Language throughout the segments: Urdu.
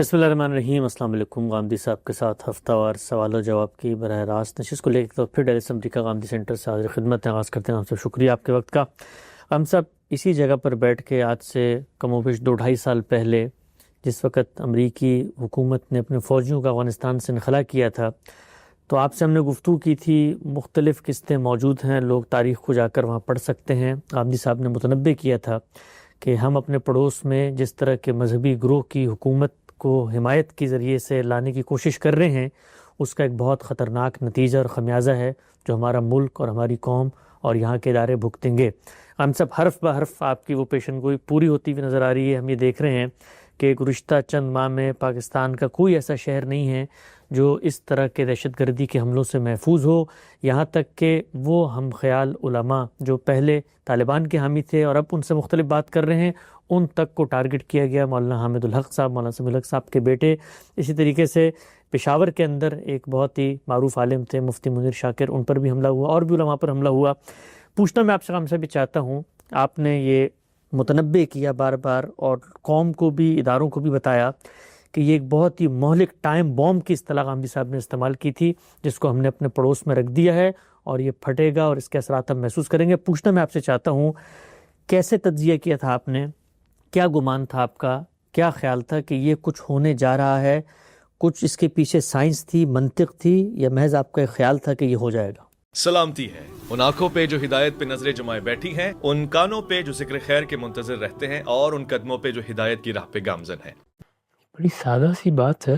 بسم اللہ الرحمن الرحیم۔ السلام علیکم۔ غامدی صاحب کے ساتھ ہفتہ وار سوال و جواب کی براہ راست نشست کو لے کے تو پھر ڈیلیس امریکہ غامدی سینٹر سے حاضر خدمت ہے۔ آغاز کرتے ہیں آپ سے، شکریہ آپ کے وقت کا۔ ہم سب اسی جگہ پر بیٹھ کے آج سے کم و بیش 2-2.5 سال پہلے، جس وقت امریکی حکومت نے اپنے فوجیوں کا افغانستان سے انخلا کیا تھا، تو آپ سے ہم نے گفتگو کی تھی۔ مختلف قسطیں موجود ہیں، لوگ تاریخ کو جا کر وہاں پڑھ سکتے ہیں۔ غامدی صاحب نے متنبع کیا تھا کہ ہم اپنے پڑوس میں جس طرح کے مذہبی گروہ کی حکومت کو حمایت کے ذریعے سے لانے کی کوشش کر رہے ہیں، اس کا ایک بہت خطرناک نتیجہ اور خمیازہ ہے جو ہمارا ملک اور ہماری قوم اور یہاں کے ادارے بھگتیں گے۔ ہم سب حرف بحرف آپ کی وہ پیشن گوئی پوری ہوتی ہوئی نظر آ رہی ہے۔ ہم یہ دیکھ رہے ہیں کہ گزشتہ چند ماہ میں پاکستان کا کوئی ایسا شہر نہیں ہے جو اس طرح کے دہشت گردی کے حملوں سے محفوظ ہو، یہاں تک کہ وہ ہم خیال علماء جو پہلے طالبان کے حامی تھے اور اب ان سے مختلف بات کر رہے ہیں، ان تک کو ٹارگٹ کیا گیا۔ مولانا حامد الحق صاحب، مولانا سمیع الحق صاحب کے بیٹے، اسی طریقے سے پشاور کے اندر ایک بہت ہی معروف عالم تھے مفتی منیر شاکر، ان پر بھی حملہ ہوا اور بھی علماء پر حملہ ہوا۔ پوچھنا میں آپ سے بھی چاہتا ہوں، آپ نے یہ متنبع کیا بار بار اور قوم کو بھی، اداروں کو بھی بتایا کہ یہ ایک بہت ہی مہلک ٹائم بوم کی اصطلاح غامدی صاحب نے استعمال کی تھی، جس کو ہم نے اپنے پڑوس میں رکھ دیا ہے اور یہ پھٹے گا اور اس کے اثرات ہم محسوس کریں گے۔ پوچھنا میں آپ سے چاہتا ہوں، کیسے تجزیہ کیا تھا آپ نے؟ کیا گمان تھا آپ کا؟ کیا خیال تھا کہ یہ کچھ ہونے جا رہا ہے؟ کچھ اس کے پیچھے سائنس تھی، منطق تھی، یا محض آپ کا ایک خیال تھا کہ یہ ہو جائے گا؟ سلامتی ہے ان آنکھوں پہ جو ہدایت پہ نظریں جمائے بیٹھی ہیں، ان کانوں پہ جو ذکر خیر کے منتظر رہتے ہیں، اور ان قدموں پہ جو ہدایت کی راہ پہ گامزن ہیں۔ بڑی سادہ سی بات ہے۔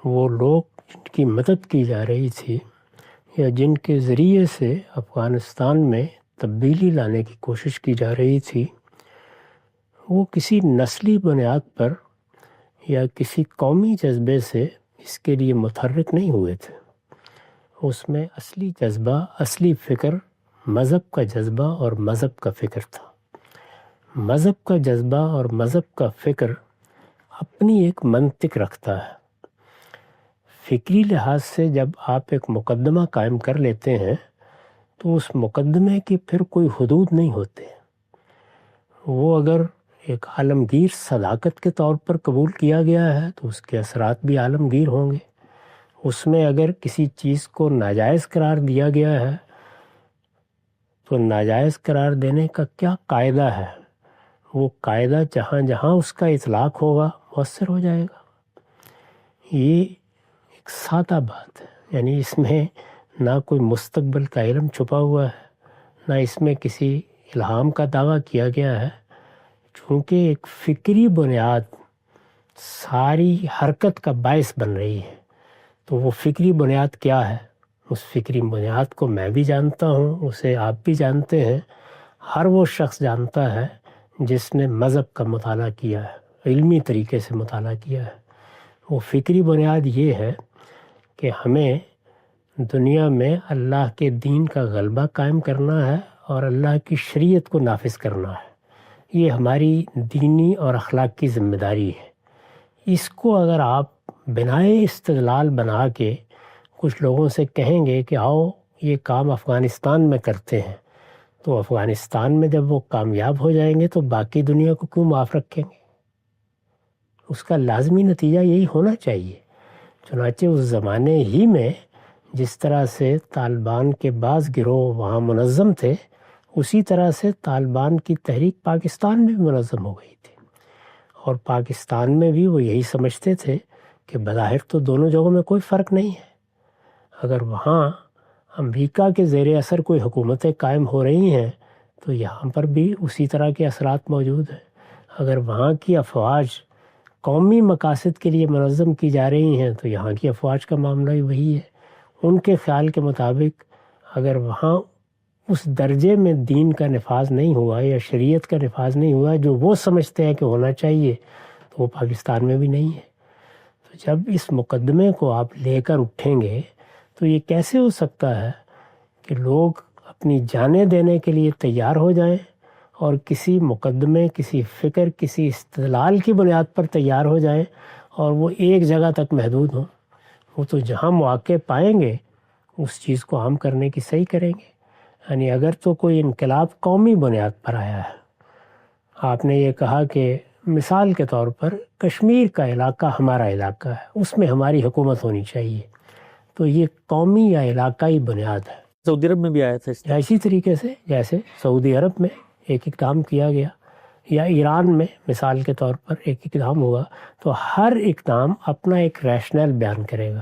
وہ لوگ جن کی مدد کی جا رہی تھی یا جن کے ذریعے سے افغانستان میں تبدیلی لانے کی کوشش کی جا رہی تھی، وہ کسی نسلی بنیاد پر یا کسی قومی جذبے سے اس کے لیے متحرک نہیں ہوئے تھے۔ اس میں اصلی جذبہ، اصلی فکر مذہب کا جذبہ اور مذہب کا فکر تھا۔ مذہب کا جذبہ اور مذہب کا فکر اپنی ایک منطق رکھتا ہے۔ فکری لحاظ سے جب آپ ایک مقدمہ قائم کر لیتے ہیں تو اس مقدمے کی پھر کوئی حدود نہیں ہوتے۔ وہ اگر ایک عالمگیر صداقت کے طور پر قبول کیا گیا ہے تو اس کے اثرات بھی عالمگیر ہوں گے۔ اس میں اگر کسی چیز کو ناجائز قرار دیا گیا ہے تو ناجائز قرار دینے کا کیا قاعدہ ہے، وہ قاعدہ جہاں جہاں اس کا اطلاق ہوگا مؤثر ہو جائے گا۔ یہ ایک سادہ بات ہے، یعنی اس میں نہ کوئی مستقبل کا علم چھپا ہوا ہے، نہ اس میں کسی الہام کا دعویٰ کیا گیا ہے۔ چونکہ ایک فکری بنیاد ساری حرکت کا باعث بن رہی ہے، تو وہ فکری بنیاد کیا ہے؟ اس فکری بنیاد کو میں بھی جانتا ہوں، اسے آپ بھی جانتے ہیں، ہر وہ شخص جانتا ہے جس نے مذہب کا مطالعہ کیا ہے، علمی طریقے سے مطالعہ کیا ہے۔ وہ فکری بنیاد یہ ہے کہ ہمیں دنیا میں اللہ کے دین کا غلبہ قائم کرنا ہے اور اللہ کی شریعت کو نافذ کرنا ہے۔ یہ ہماری دینی اور اخلاقی ذمہ داری ہے۔ اس کو اگر آپ بنائے استدلال بنا کے کچھ لوگوں سے کہیں گے کہ آؤ یہ کام افغانستان میں کرتے ہیں، تو افغانستان میں جب وہ کامیاب ہو جائیں گے تو باقی دنیا کو کیوں معاف رکھیں گے؟ اس کا لازمی نتیجہ یہی ہونا چاہیے۔ چنانچہ اس زمانے ہی میں جس طرح سے طالبان کے بعض گروہ وہاں منظم تھے، اسی طرح سے طالبان کی تحریک پاکستان میں بھی منظم ہو گئی تھی، اور پاکستان میں بھی وہ یہی سمجھتے تھے کہ بظاہر تو دونوں جگہوں میں کوئی فرق نہیں ہے۔ اگر وہاں امریکہ کے زیر اثر کوئی حکومتیں قائم ہو رہی ہیں تو یہاں پر بھی اسی طرح کے اثرات موجود ہیں۔ اگر وہاں کی افواج قومی مقاصد کے لیے منظم کی جا رہی ہیں تو یہاں کی افواج کا معاملہ ہی وہی ہے۔ ان کے خیال کے مطابق اگر وہاں اس درجے میں دین کا نفاذ نہیں ہوا یا شریعت کا نفاذ نہیں ہوا جو وہ سمجھتے ہیں کہ ہونا چاہیے، تو وہ پاکستان میں بھی نہیں ہے۔ تو جب اس مقدمے کو آپ لے کر اٹھیں گے تو یہ کیسے ہو سکتا ہے کہ لوگ اپنی جانیں دینے کے لیے تیار ہو جائیں اور کسی مقدمے، کسی فکر، کسی استدلال کی بنیاد پر تیار ہو جائیں اور وہ ایک جگہ تک محدود ہوں؟ وہ تو جہاں مواقع پائیں گے اس چیز کو عام کرنے کی صحیح کریں گے۔ یعنی اگر تو کوئی انقلاب قومی بنیاد پر آیا ہے، آپ نے یہ کہا کہ مثال کے طور پر کشمیر کا علاقہ ہمارا علاقہ ہے، اس میں ہماری حکومت ہونی چاہیے، تو یہ قومی یا علاقائی بنیاد ہے۔ سعودی عرب میں بھی آیا تھا اس طرح۔ اسی طریقے سے جیسے سعودی عرب میں ایک اقدام کیا گیا یا ایران میں مثال کے طور پر ایک اقدام ہوا، تو ہر اقدام اپنا ایک ریشنل بیان کرے گا۔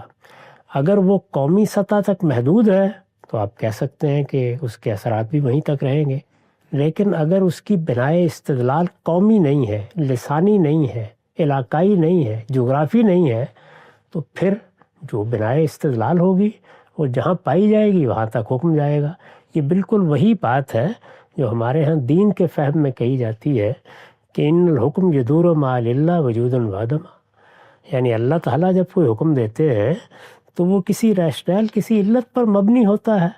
اگر وہ قومی سطح تک محدود ہے تو آپ کہہ سکتے ہیں کہ اس کے اثرات بھی وہیں تک رہیں گے، لیکن اگر اس کی بنائے استدلال قومی نہیں ہے، لسانی نہیں ہے، علاقائی نہیں ہے، جغرافی نہیں ہے، تو پھر جو بنائے استدلال ہوگی وہ جہاں پائی جائے گی وہاں تک حکم جائے گا۔ یہ بالکل وہی بات ہے جو ہمارے ہاں دین کے فہم میں کہی جاتی ہے کہ ان الحکم یدور مع اللہ وجود وعدم، یعنی اللہ تعالیٰ جب کوئی حکم دیتے ہیں تو وہ کسی ریشنل، کسی علت پر مبنی ہوتا ہے۔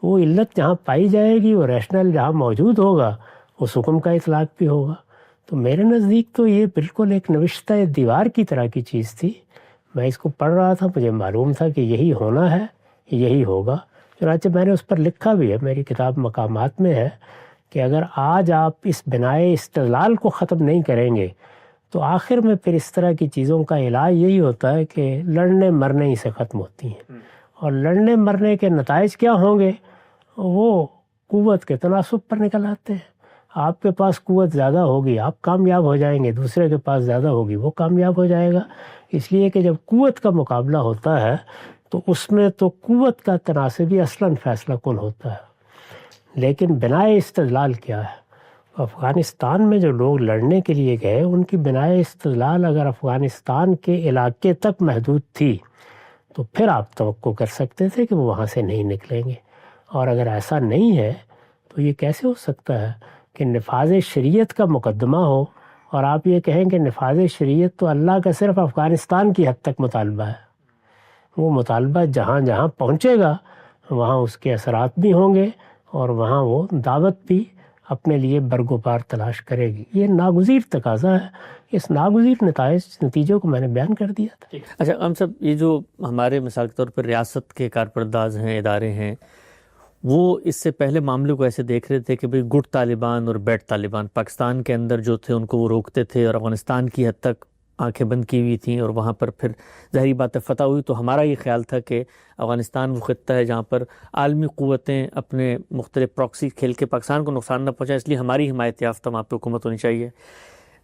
وہ علت جہاں پائی جائے گی، وہ ریشنل جہاں موجود ہوگا، اس حکم کا اطلاق بھی ہوگا۔ تو میرے نزدیک تو یہ بالکل ایک نوشتہ دیوار کی طرح کی چیز تھی۔ میں اس کو پڑھ رہا تھا، مجھے معلوم تھا کہ یہی ہونا ہے، یہی ہوگا، چنانچہ میں نے اس پر لکھا بھی ہے، میری کتاب مقامات میں ہے کہ اگر آج آپ اس بنائے استدلال کو ختم نہیں کریں گے تو آخر میں پھر اس طرح کی چیزوں کا علاج یہی ہوتا ہے کہ لڑنے مرنے ہی سے ختم ہوتی ہیں، اور لڑنے مرنے کے نتائج کیا ہوں گے؟ وہ قوت کے تناسب پر نکل آتے ہیں۔ آپ کے پاس قوت زیادہ ہوگی، آپ کامیاب ہو جائیں گے، دوسرے کے پاس زیادہ ہوگی، وہ کامیاب ہو جائے گا۔ اس لیے کہ جب قوت کا مقابلہ ہوتا ہے تو اس میں تو قوت کا تناسب ہی اصلاً فیصلہ کن ہوتا ہے۔ لیکن بنائے استدلال کیا ہے؟ افغانستان میں جو لوگ لڑنے کے لیے گئے، ان کی بنائے استدلال اگر افغانستان کے علاقے تک محدود تھی تو پھر آپ توقع کر سکتے تھے کہ وہ وہاں سے نہیں نکلیں گے، اور اگر ایسا نہیں ہے تو یہ کیسے ہو سکتا ہے کہ نفاذ شریعت کا مقدمہ ہو اور آپ یہ کہیں کہ نفاذ شریعت تو اللہ کا صرف افغانستان کی حد تک مطالبہ ہے۔ وہ مطالبہ جہاں جہاں پہنچے گا وہاں اس کے اثرات بھی ہوں گے، اور وہاں وہ دعوت بھی اپنے لیے برگوپار تلاش کرے گی۔ یہ ناگزیر تقاضا ہے۔ اس ناگزیر نتیجوں کو میں نے بیان کر دیا تھا۔ اچھا ہم سب، یہ جو ہمارے مثال کے طور پر ریاست کے کارپرداز ہیں، ادارے ہیں، وہ اس سے پہلے معاملے کو ایسے دیکھ رہے تھے کہ بھئی گڈ طالبان اور بیڈ طالبان پاکستان کے اندر جو تھے ان کو وہ روکتے تھے، اور افغانستان کی حد تک آنکھیں بند کی ہوئی تھیں، اور وہاں پر پھر ظاہری بات فتح ہوئی۔ تو ہمارا یہ خیال تھا کہ افغانستان وہ خطہ ہے جہاں پر عالمی قوتیں اپنے مختلف پراکسی کھیل کے پاکستان کو نقصان نہ پہنچائیں، اس لیے ہماری حمایت یافتہ وہاں پہ حکومت ہونی چاہیے۔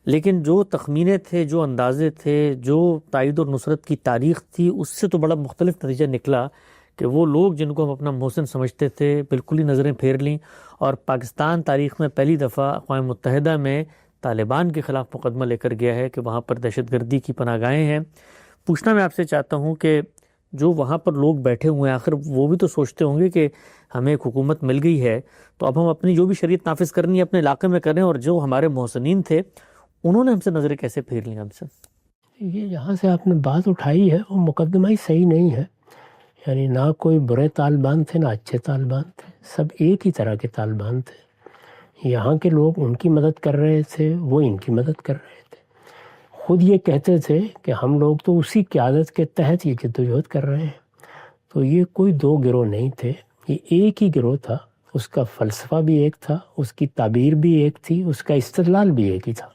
لیکن جو تخمینے تھے، جو اندازے تھے، جو تائید اور نصرت کی تاریخ تھی، اس سے تو بڑا مختلف نتیجہ نکلا کہ وہ لوگ جن کو ہم اپنا محسن سمجھتے تھے بالکل ہی نظریں پھیر لیں، اور پاکستان تاریخ میں پہلی دفعہ اقوام متحدہ میں طالبان کے خلاف مقدمہ لے کر گیا ہے کہ وہاں پر دہشت گردی کی پناہ گاہیں ہیں۔ پوچھنا میں آپ سے چاہتا ہوں کہ جو وہاں پر لوگ بیٹھے ہوئے ہیں، آخر وہ بھی تو سوچتے ہوں گے کہ ہمیں ایک حکومت مل گئی ہے تو اب ہم اپنی جو بھی شریعت نافذ کرنی ہے اپنے علاقے میں کریں، اور جو ہمارے محسنین تھے انہوں نے ہم سے نظریں کیسے پھیر لیں ہم سے؟ یہ جہاں سے آپ نے بات اٹھائی ہے وہ مقدمہ ہی صحیح نہیں ہے۔ یعنی نہ کوئی برے طالبان تھے نہ اچھے طالبان تھے، سب ایک ہی طرح کے طالبان تھے۔ یہاں کے لوگ ان کی مدد کر رہے تھے، وہ ان کی مدد کر رہے تھے۔ خود یہ کہتے تھے کہ ہم لوگ تو اسی قیادت کے تحت یہ جدوجہد کر رہے ہیں۔ تو یہ کوئی دو گروہ نہیں تھے، یہ ایک ہی گروہ تھا۔ اس کا فلسفہ بھی ایک تھا، اس کی تعبیر بھی ایک تھی، اس کا استدلال بھی ایک ہی تھا۔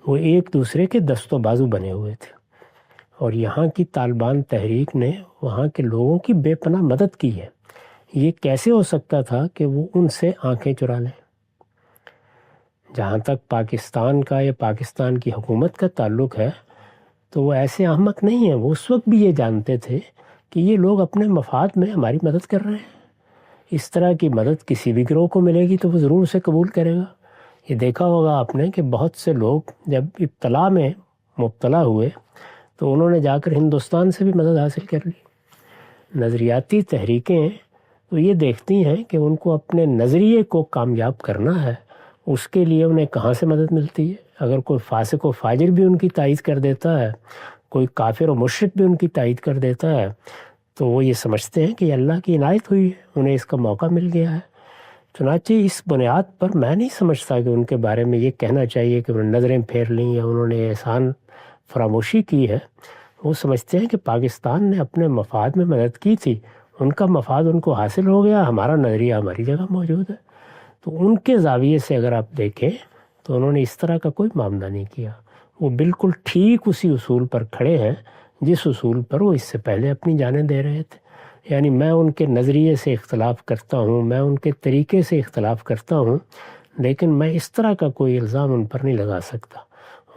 وہ ایک دوسرے کے دست و بازو بنے ہوئے تھے، اور یہاں کی طالبان تحریک نے وہاں کے لوگوں کی بے پناہ مدد کی ہے۔ یہ کیسے ہو سکتا تھا کہ وہ ان سے آنکھیں چرا لیں؟ جہاں تک پاکستان کا یا پاکستان کی حکومت کا تعلق ہے تو وہ ایسے احمق نہیں ہیں، وہ اس وقت بھی یہ جانتے تھے کہ یہ لوگ اپنے مفاد میں ہماری مدد کر رہے ہیں۔ اس طرح کی مدد کسی بھی گروہ کو ملے گی تو وہ ضرور اسے قبول کرے گا۔ یہ دیکھا ہوگا آپ نے کہ بہت سے لوگ جب ابتلا میں مبتلا ہوئے تو انہوں نے جا کر ہندوستان سے بھی مدد حاصل کر لی۔ نظریاتی تحریکیں تو یہ دیکھتی ہیں کہ ان کو اپنے نظریے کو کامیاب کرنا ہے، اس کے لیے انہیں کہاں سے مدد ملتی ہے۔ اگر کوئی فاسق و فاجر بھی ان کی تائید کر دیتا ہے، کوئی کافر و مشرک بھی ان کی تائید کر دیتا ہے، تو وہ یہ سمجھتے ہیں کہ یہ اللہ کی عنایت ہوئی ہے، انہیں اس کا موقع مل گیا ہے۔ چنانچہ اس بنیاد پر میں نہیں سمجھتا کہ ان کے بارے میں یہ کہنا چاہیے کہ انہوں نے نظریں پھیر لیں یا انہوں نے احسان فراموشی کی ہے۔ وہ سمجھتے ہیں کہ پاکستان نے اپنے مفاد میں مدد کی تھی، ان کا مفاد ان کو حاصل ہو گیا، ہمارا نظریہ ہماری جگہ موجود ہے۔ تو ان کے زاویے سے اگر آپ دیکھیں تو انہوں نے اس طرح کا کوئی معاملہ نہیں کیا. وہ بالکل ٹھیک اسی اصول پر کھڑے ہیں جس اصول پر وہ اس سے پہلے اپنی جانیں دے رہے تھے. یعنی میں ان کے نظریے سے اختلاف کرتا ہوں، میں ان کے طریقے سے اختلاف کرتا ہوں، لیکن میں اس طرح کا کوئی الزام ان پر نہیں لگا سکتا.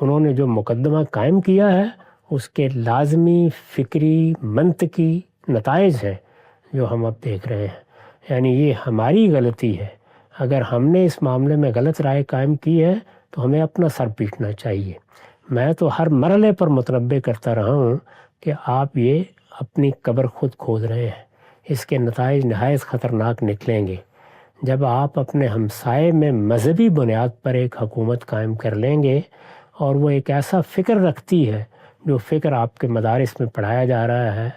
انہوں نے جو مقدمہ قائم کیا ہے اس کے لازمی فکری منطقی نتائج ہیں جو ہم اب دیکھ رہے ہیں. یعنی یہ ہماری غلطی ہے. اگر ہم نے اس معاملے میں غلط رائے قائم کی ہے تو ہمیں اپنا سر پیٹنا چاہیے. میں تو ہر مرحلے پر متنبہ کرتا رہا ہوں کہ آپ یہ اپنی قبر خود کھود رہے ہیں. اس کے نتائج نہایت خطرناک نکلیں گے. جب آپ اپنے ہمسائے میں مذہبی بنیاد پر ایک حکومت قائم کر لیں گے اور وہ ایک ایسا فکر رکھتی ہے جو فکر آپ کے مدارس میں پڑھایا جا رہا ہے،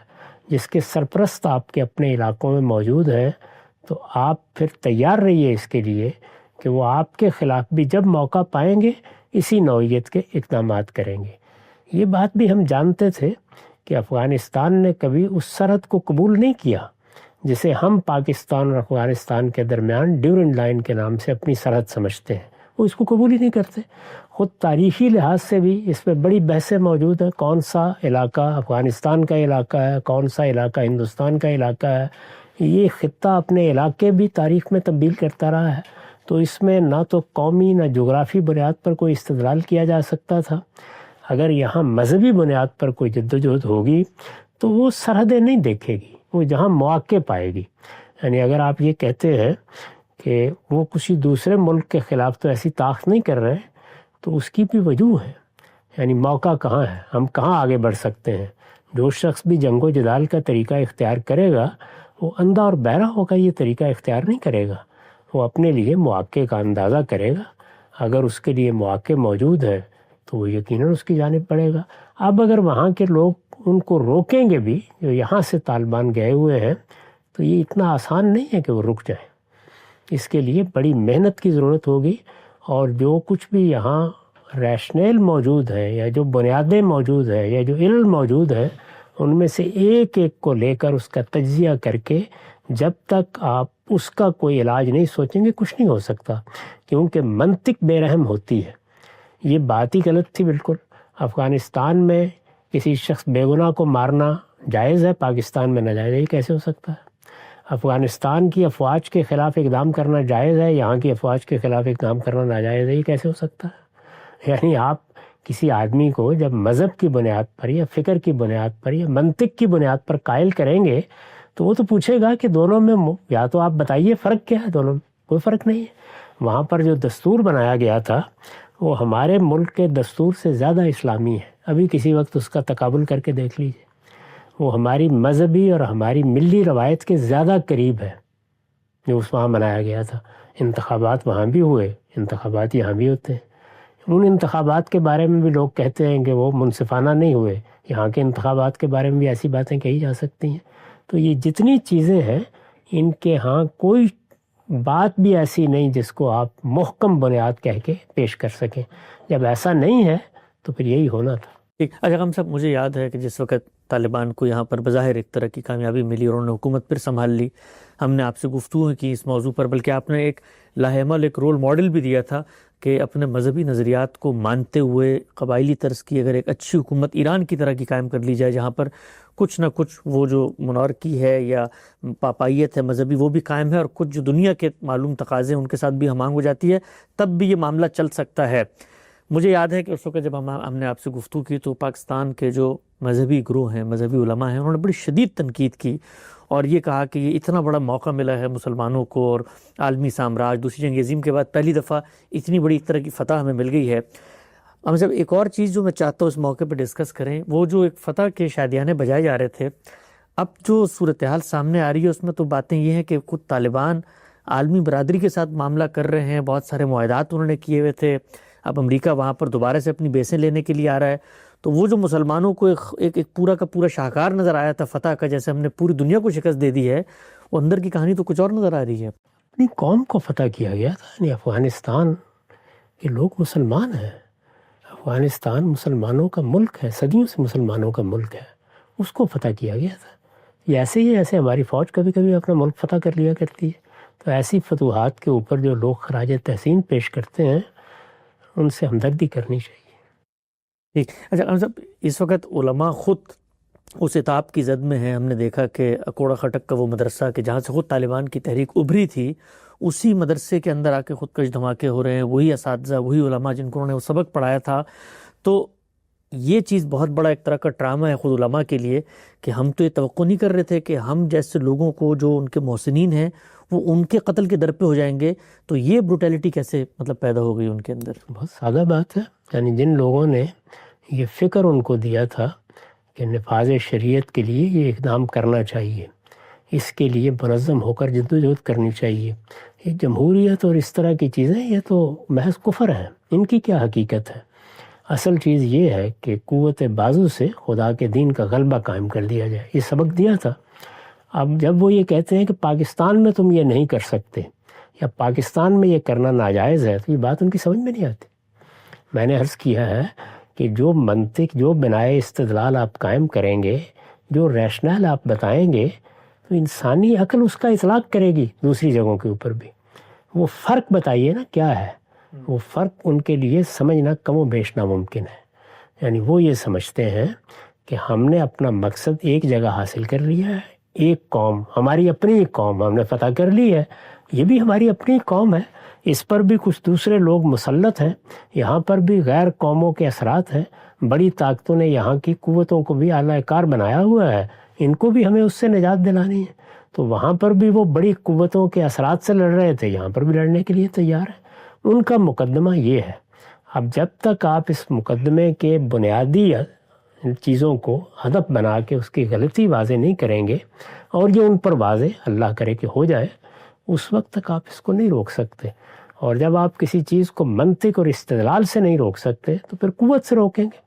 جس کے سرپرست آپ کے اپنے علاقوں میں موجود ہیں، تو آپ پھر تیار رہیے اس کے لیے کہ وہ آپ کے خلاف بھی جب موقع پائیں گے اسی نوعیت کے اقدامات کریں گے. یہ بات بھی ہم جانتے تھے کہ افغانستان نے کبھی اس سرحد کو قبول نہیں کیا جسے ہم پاکستان اور افغانستان کے درمیان ڈیورنڈ لائن کے نام سے اپنی سرحد سمجھتے ہیں. وہ اس کو قبول ہی نہیں کرتے. خود تاریخی لحاظ سے بھی اس پہ بڑی بحثیں موجود ہیں. کون سا علاقہ افغانستان کا علاقہ ہے، کون سا علاقہ ہندوستان کا علاقہ ہے. یہ خطہ اپنے علاقے بھی تاریخ میں تبدیل کرتا رہا ہے. تو اس میں نہ تو قومی نہ جغرافی بنیاد پر کوئی استدلال کیا جا سکتا تھا. اگر یہاں مذہبی بنیاد پر کوئی جدوجہد ہوگی تو وہ سرحدیں نہیں دیکھے گی، وہ جہاں مواقع پائے گی. یعنی اگر آپ یہ کہتے ہیں کہ وہ کسی دوسرے ملک کے خلاف تو ایسی طاقت نہیں کر رہے، تو اس کی بھی وجوہ ہے. یعنی موقع کہاں ہے، ہم کہاں آگے بڑھ سکتے ہیں. جو شخص بھی جنگ و جدال کا طریقہ اختیار کرے گا وہ اندھا اور بہرا ہو کر یہ طریقہ اختیار نہیں کرے گا. وہ اپنے لیے مواقع کا اندازہ کرے گا. اگر اس کے لیے مواقع موجود ہے تو وہ یقیناً اس کی جانب پڑے گا. اب اگر وہاں کے لوگ ان کو روکیں گے بھی، جو یہاں سے طالبان گئے ہوئے ہیں، تو یہ اتنا آسان نہیں ہے کہ وہ رک جائیں. اس کے لیے بڑی محنت کی ضرورت ہوگی. اور جو کچھ بھی یہاں ریشنل موجود ہے یا جو بنیادیں موجود ہیں یا جو علم موجود ہے، ان میں سے ایک ایک کو لے کر اس کا تجزیہ کر کے جب تک آپ اس کا کوئی علاج نہیں سوچیں گے کچھ نہیں ہو سکتا. کیونکہ منطق بے رحم ہوتی ہے. یہ بات ہی غلط تھی بالکل. افغانستان میں کسی شخص بے گناہ کو مارنا جائز ہے، پاکستان میں ناجائز ہے. یہ کیسے ہو سکتا ہے؟ افغانستان کی افواج کے خلاف اقدام کرنا جائز ہے، یہاں کی افواج کے خلاف اقدام کرنا ناجائز ہے. یہ کیسے ہو سکتا ہے؟ یعنی آپ کسی آدمی کو جب مذہب کی بنیاد پر یا فکر کی بنیاد پر یا منطق کی بنیاد پر قائل کریں گے تو وہ تو پوچھے گا کہ دونوں میں یا تو آپ بتائیے فرق کیا ہے. دونوں میں کوئی فرق نہیں ہے. وہاں پر جو دستور بنایا گیا تھا وہ ہمارے ملک کے دستور سے زیادہ اسلامی ہے. ابھی کسی وقت اس کا تقابل کر کے دیکھ لیجیے. وہ ہماری مذہبی اور ہماری ملی روایت کے زیادہ قریب ہے جو اس وہاں بنایا گیا تھا. انتخابات وہاں بھی ہوئے، انتخابات یہاں بھی ہوتے ہیں. ان انتخابات کے بارے میں بھی لوگ کہتے ہیں کہ وہ منصفانہ نہیں ہوئے. یہاں کے انتخابات کے بارے میں بھی ایسی باتیں کہی جا سکتی ہیں. تو یہ جتنی چیزیں ہیں ان کے ہاں کوئی بات بھی ایسی نہیں جس کو آپ محکم بنیاد کہہ کے پیش کر سکیں. جب ایسا نہیں ہے تو پھر یہی ہونا تھا. اچھا ہم سب، مجھے یاد ہے کہ جس وقت طالبان کو یہاں پر بظاہر ایک طرح کی کامیابی ملی اور انہوں نے حکومت پھر سنبھال لی، ہم نے آپ سے گفتگو کی اس موضوع پر، بلکہ آپ نے ایک لاہعمل ایک رول ماڈل بھی دیا تھا کہ اپنے مذہبی نظریات کو مانتے ہوئے قبائلی طرز کی اگر ایک اچھی حکومت ایران کی طرح کی قائم کر لی جائے جہاں پر کچھ نہ کچھ وہ جو منارکی ہے یا پاپائیت ہے مذہبی وہ بھی قائم ہے اور کچھ جو دنیا کے معلوم تقاضے ان کے ساتھ بھی ہم آہنگ ہو جاتی ہے، تب بھی یہ معاملہ چل سکتا ہے. مجھے یاد ہے کہ اس وقت جب ہم نے آپ سے گفتگو کی تو پاکستان کے جو مذہبی گروہ ہیں، مذہبی علماء ہیں، انہوں نے بڑی شدید تنقید کی اور یہ کہا کہ یہ اتنا بڑا موقع ملا ہے مسلمانوں کو اور عالمی سامراج، دوسری جنگ عظیم کے بعد پہلی دفعہ اتنی بڑی طرح کی فتح ہمیں مل گئی ہے. ہم جب ایک اور چیز جو میں چاہتا ہوں اس موقع پہ ڈسکس کریں، وہ جو ایک فتح کے شادیانے بجائے جا رہے تھے، اب جو صورتحال سامنے آ رہی ہے اس میں تو باتیں یہ ہیں کہ خود طالبان عالمی برادری کے ساتھ معاملہ کر رہے ہیں، بہت سارے معاہدات انہوں نے کیے ہوئے تھے. اب امریکہ وہاں پر دوبارہ سے اپنی بیسیں لینے کے لیے آ رہا ہے. تو وہ جو مسلمانوں کو ایک پورا کا پورا شاہکار نظر آیا تھا فتح کا، جیسے ہم نے پوری دنیا کو شکست دے دی ہے، وہ اندر کی کہانی تو کچھ اور نظر آ رہی ہے. اپنی قوم کو فتح کیا گیا تھا. یعنی افغانستان کے لوگ مسلمان ہیں. افغانستان مسلمانوں کا ملک ہے، صدیوں سے مسلمانوں کا ملک ہے. اس کو فتح کیا گیا تھا. یہ ایسے ہی ایسے ہماری فوج کبھی کبھی اپنا ملک فتح کر لیا کرتی ہے. تو ایسی فتوحات کے اوپر جو لوگ خراج تحسین پیش کرتے ہیں ان سے ہمدردی کرنی چاہیے۔ ٹھیک۔ اچھا غام صاحب، اس وقت علماء خود اس اتاب کی زد میں ہیں۔ ہم نے دیکھا کہ اکوڑا خٹک کا وہ مدرسہ کہ جہاں سے خود طالبان کی تحریک ابھری تھی، اسی مدرسے کے اندر آ کے خودکش دھماکے ہو رہے ہیں، وہی اساتذہ، وہی علماء جن کو انہوں نے وہ سبق پڑھایا تھا۔ تو یہ چیز بہت بڑا ایک طرح کا ٹراما ہے خود علماء کے لیے کہ ہم تو یہ توقع نہیں کر رہے تھے کہ ہم جیسے لوگوں کو جو ان کے محسنین ہیں وہ ان کے قتل کے در پہ ہو جائیں گے۔ تو یہ بروٹیلٹی کیسے پیدا ہو گئی ان کے اندر؟ بہت سادہ بات ہے، یعنی جن لوگوں نے یہ فکر ان کو دیا تھا کہ نفاذ شریعت کے لیے یہ اقدام کرنا چاہیے، اس کے لیے منظم ہو کر جدوجہد کرنی چاہیے، یہ جمہوریت اور اس طرح کی چیزیں یہ تو محض کفر ہیں، ان کی کیا حقیقت ہے؟ اصل چیز یہ ہے کہ قوت بازو سے خدا کے دین کا غلبہ قائم کر دیا جائے، یہ سبق دیا تھا۔ اب جب وہ یہ کہتے ہیں کہ پاکستان میں تم یہ نہیں کر سکتے یا پاکستان میں یہ کرنا ناجائز ہے، تو یہ بات ان کی سمجھ میں نہیں آتی۔ میں نے عرض کیا ہے کہ جو منطق، جو بنائے استدلال آپ قائم کریں گے، جو ریشنل آپ بتائیں گے، تو انسانی عقل اس کا اطلاق کرے گی دوسری جگہوں کے اوپر بھی۔ وہ فرق بتائیے نا کیا ہے، وہ فرق ان کے لیے سمجھنا کم و بیش ناممکن ہے۔ یعنی وہ یہ سمجھتے ہیں کہ ہم نے اپنا مقصد ایک جگہ حاصل کر لیا ہے، ایک قوم، ہماری اپنی قوم ہم نے فتح کر لی ہے، یہ بھی ہماری اپنی قوم ہے، اس پر بھی کچھ دوسرے لوگ مسلط ہیں، یہاں پر بھی غیر قوموں کے اثرات ہیں، بڑی طاقتوں نے یہاں کی قوتوں کو بھی اعلی کار بنایا ہوا ہے، ان کو بھی ہمیں اس سے نجات دلانی ہے۔ تو وہاں پر بھی وہ بڑی قوتوں کے اثرات سے لڑ رہے تھے، یہاں پر بھی لڑنے کے لیے تیار ہیں۔ ان کا مقدمہ یہ ہے۔ اب جب تک آپ اس مقدمے کے بنیادی چیزوں کو ہدف بنا کے اس کی غلطی واضح نہیں کریں گے اور یہ ان پر واضح اللہ کرے کہ ہو جائے، اس وقت تک آپ اس کو نہیں روک سکتے۔ اور جب آپ کسی چیز کو منطق اور استدلال سے نہیں روک سکتے تو پھر قوت سے روکیں گے۔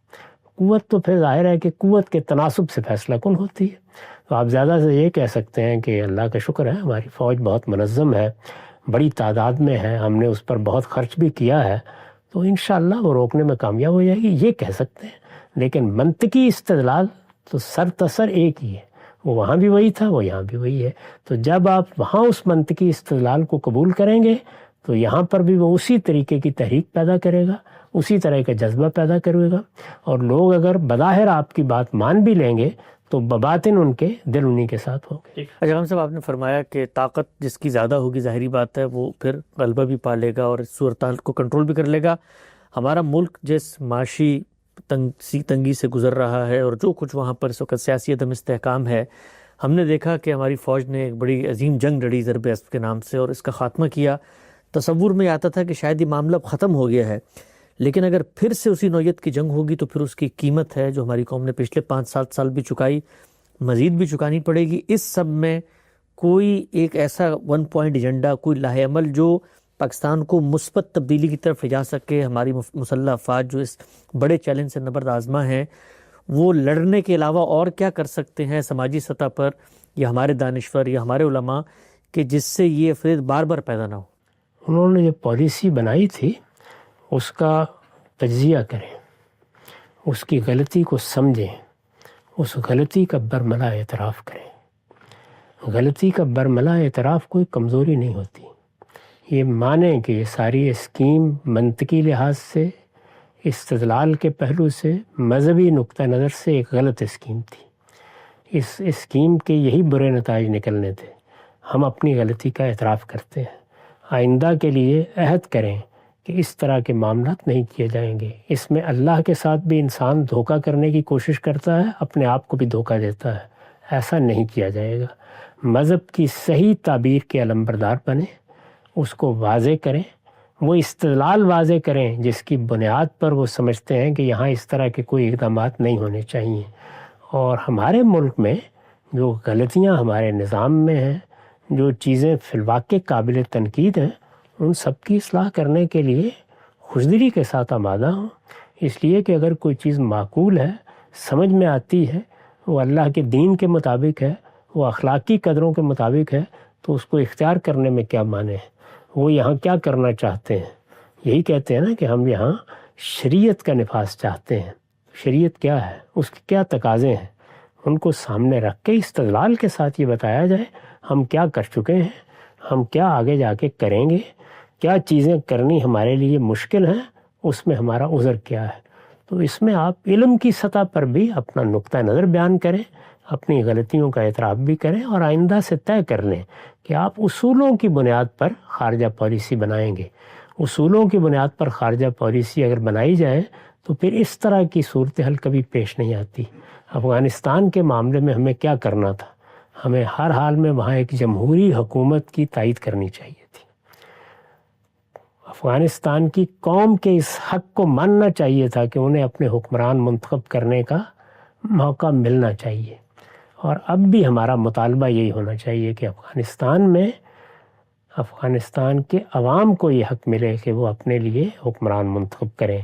قوت تو پھر ظاہر ہے کہ قوت کے تناسب سے فیصلہ کن ہوتی ہے۔ تو آپ زیادہ سے یہ کہہ سکتے ہیں کہ اللہ کا شکر ہے ہماری فوج بہت منظم ہے، بڑی تعداد میں ہے، ہم نے اس پر بہت خرچ بھی کیا ہے، تو انشاءاللہ وہ روکنے میں کامیاب ہو جائے گی، یہ کہہ سکتے ہیں۔ لیکن منطقی استدلال تو سر تسر ایک ہی ہے، وہ وہاں بھی وہی تھا، وہ یہاں بھی وہی ہے۔ تو جب آپ وہاں اس منطقی استدلال کو قبول کریں گے تو یہاں پر بھی وہ اسی طریقے کی تحریک پیدا کرے گا، اسی طرح کا جذبہ پیدا کرے گا، اور لوگ اگر بظاہر آپ کی بات مان بھی لیں گے تو بباطن ان کے دل انہی کے ساتھ ہوگا۔ اچھا غام صاحب، آپ نے فرمایا کہ طاقت جس کی زیادہ ہوگی ظاہری بات ہے وہ پھر غلبہ بھی پا لے گا اور صورتحال کو کنٹرول بھی کر لے گا۔ ہمارا ملک جس معاشی تنگی سے گزر رہا ہے اور جو کچھ وہاں پر اس وقت سیاسی عدم استحکام ہے، ہم نے دیکھا کہ ہماری فوج نے ایک بڑی عظیم جنگ لڑی ضرب اسب کے نام سے اور اس کا خاتمہ کیا۔ تصور میں آتا تھا کہ شاید یہ معاملہ اب ختم ہو گیا ہے، لیکن اگر پھر سے اسی نوعیت کی جنگ ہوگی تو پھر اس کی قیمت ہے جو ہماری قوم نے پچھلے 5-7 سال بھی چکائی، مزید بھی چکانی پڑے گی۔ اس سب میں کوئی ایک ایسا 1 پوائنٹ ایجنڈا، کوئی لاہ عمل جو پاکستان کو مثبت تبدیلی کی طرف لے جا سکے، ہماری مسلح افواج جو اس بڑے چیلنج سے نبرد آزما ہیں، وہ لڑنے کے علاوہ اور کیا کر سکتے ہیں سماجی سطح پر یا ہمارے دانشور یا ہمارے علماء کہ جس سے یہ افراد بار بار پیدا نہ ہو؟ انہوں نے جو پالیسی بنائی تھی اس کا تجزیہ کریں، اس کی غلطی کو سمجھیں، اس غلطی کا برملا اعتراف کریں۔ غلطی کا برملا اعتراف کوئی کمزوری نہیں ہوتی، یہ مانیں کہ یہ ساری اسکیم منطقی لحاظ سے، استدلال کے پہلو سے، مذہبی نقطہ نظر سے ایک غلط اسکیم تھی، اس اسکیم کے یہی برے نتائج نکلنے تھے۔ ہم اپنی غلطی کا اعتراف کرتے ہیں، آئندہ کے لیے عہد کریں کہ اس طرح کے معاملات نہیں کیے جائیں گے۔ اس میں اللہ کے ساتھ بھی انسان دھوکہ کرنے کی کوشش کرتا ہے، اپنے آپ کو بھی دھوکہ دیتا ہے، ایسا نہیں کیا جائے گا۔ مذہب کی صحیح تعبیر کے علمبردار بنیں، اس کو واضح کریں، وہ استدلال واضح کریں جس کی بنیاد پر وہ سمجھتے ہیں کہ یہاں اس طرح کے کوئی اقدامات نہیں ہونے چاہیے۔ اور ہمارے ملک میں جو غلطیاں ہمارے نظام میں ہیں، جو چیزیں فی الواقع قابل تنقید ہیں، ان سب کی اصلاح کرنے کے لیے خوشدلی کے ساتھ آمادہ ہوں، اس لیے کہ اگر کوئی چیز معقول ہے، سمجھ میں آتی ہے، وہ اللہ کے دین کے مطابق ہے، وہ اخلاقی قدروں کے مطابق ہے، تو اس کو اختیار کرنے میں کیا معنی ہے؟ وہ یہاں کیا کرنا چاہتے ہیں؟ یہی کہتے ہیں نا کہ ہم یہاں شریعت کا نفاذ چاہتے ہیں۔ شریعت کیا ہے، اس کے کیا تقاضے ہیں، ان کو سامنے رکھ کے استدلال کے ساتھ یہ بتایا جائے ہم کیا کر چکے ہیں، ہم کیا آگے جا کے کریں گے، کیا چیزیں کرنی ہمارے لیے مشکل ہیں اس میں ہمارا عذر کیا ہے. تو اس میں آپ علم کی سطح پر بھی اپنا نقطہ نظر بیان کریں, اپنی غلطیوں کا اعتراف بھی کریں, اور آئندہ سے طے کر لیں کہ آپ اصولوں کی بنیاد پر خارجہ پالیسی بنائیں گے. اصولوں کی بنیاد پر خارجہ پالیسی اگر بنائی جائے تو پھر اس طرح کی صورتحال کبھی پیش نہیں آتی. افغانستان کے معاملے میں ہمیں کیا کرنا تھا؟ ہمیں ہر حال میں وہاں ایک جمہوری حکومت کی تائید کرنی چاہیے تھی. افغانستان کی قوم کے اس حق کو ماننا چاہیے تھا کہ انہیں اپنے حکمران منتخب کرنے کا موقع ملنا چاہیے. اور اب بھی ہمارا مطالبہ یہی ہونا چاہیے کہ افغانستان کے عوام کو یہ حق ملے کہ وہ اپنے لیے حکمران منتخب کریں.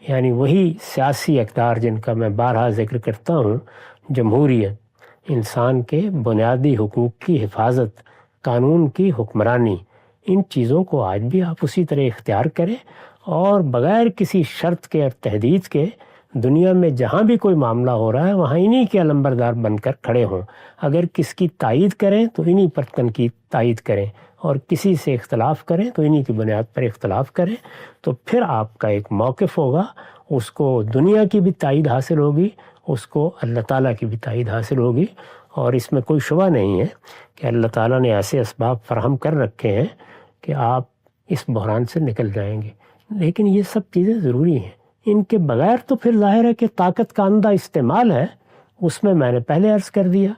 یعنی وہی سیاسی اقدار جن کا میں بارہا ذکر کرتا ہوں, جمہوریت, انسان کے بنیادی حقوق کی حفاظت, قانون کی حکمرانی, ان چیزوں کو آج بھی آپ اسی طرح اختیار کریں اور بغیر کسی شرط کے اور تحدید کے دنیا میں جہاں بھی کوئی معاملہ ہو رہا ہے وہاں انہی کے علمبردار بن کر کھڑے ہوں. اگر کس کی تائید کریں تو انہی پر تنقید تائید کریں, اور کسی سے اختلاف کریں تو انہی کی بنیاد پر اختلاف کریں. تو پھر آپ کا ایک موقف ہوگا, اس کو دنیا کی بھی تائید حاصل ہوگی, اس کو اللہ تعالیٰ کی بھی تائید حاصل ہوگی. اور اس میں کوئی شبہ نہیں ہے کہ اللہ تعالیٰ نے ایسے اسباب فراہم کر رکھے ہیں کہ آپ اس بحران سے نکل جائیں گے. لیکن یہ سب چیزیں ضروری ہیں, ان کے بغیر تو پھر ظاہر ہے کہ طاقت کا اندھا استعمال ہے. اس میں نے پہلے عرض کر دیا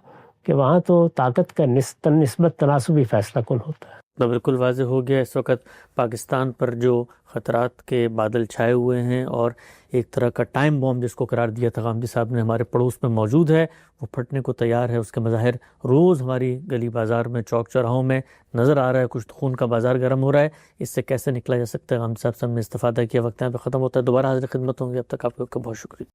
کہ وہاں تو طاقت کا نسبت تناسبی فیصلہ کن ہوتا ہے. بالکل واضح ہو گیا اس وقت پاکستان پر جو خطرات کے بادل چھائے ہوئے ہیں اور ایک طرح کا ٹائم بوم جس کو قرار دیا تھا غامدی صاحب نے ہمارے پڑوس میں موجود ہے, وہ پھٹنے کو تیار ہے. اس کے مظاہر روز ہماری گلی بازار میں, چوک چوراہوں میں نظر آ رہا ہے. کچھ خون کا بازار گرم ہو رہا ہے. اس سے کیسے نکلا جا سکتا ہے غامدی صاحب سے ہم نے استفادہ کیا. وقت یہاں پہ ختم ہوتا ہے, دوبارہ حاضر خدمت ہوں گے. اب تک آپ کو بہت شکریہ.